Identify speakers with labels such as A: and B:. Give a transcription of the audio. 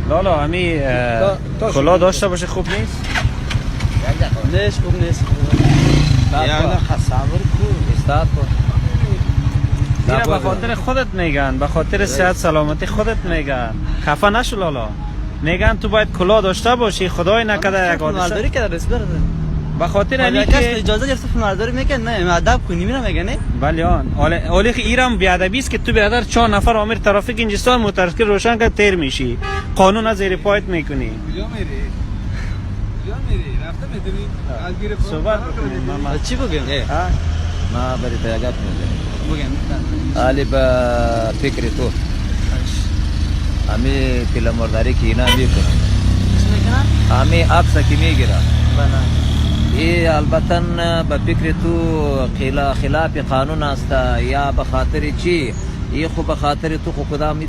A: لالا همی کلا داشته باشه خوب نیست؟
B: نیست خوب نیست.
C: یعنی خسابر کو استاد کو.
A: اینا به خاطر خودت میگن، به خاطر صحت سلامتی خودت میگن. خفه نشو لالا. میگن تو باید کلا داشته باشی، خدای نکرده یک حادثه.
B: مرداری که رسید برده.
A: به خاطر
B: ولی
A: اینکه
B: کس اجازه گرفته مرداری میکنه نه ادب کنی میره میگه نه.
A: بله آن اولی که ایران بیادبی است که تو بیادر 4 نفر آمر ترافیک انجستان مترسکر روشن که تیر میشی، قانون از زیر پایت میکنی.
C: کجا میری؟ رفته میدونی؟ الگیر
A: صحبت بکنیم ماما.
B: چی بگم؟
C: ما بری تیاگات میگم.
B: بگم.
C: علی با فکر تو. همی پیلا مرداری کی اینا میکنه.
B: چی میکنن؟
C: همی عکس کی میگیره.
B: بله.
C: این البته با فکر تو خلاف قانون است یا به خاطر چی؟ این خو به خاطر تو خو کدام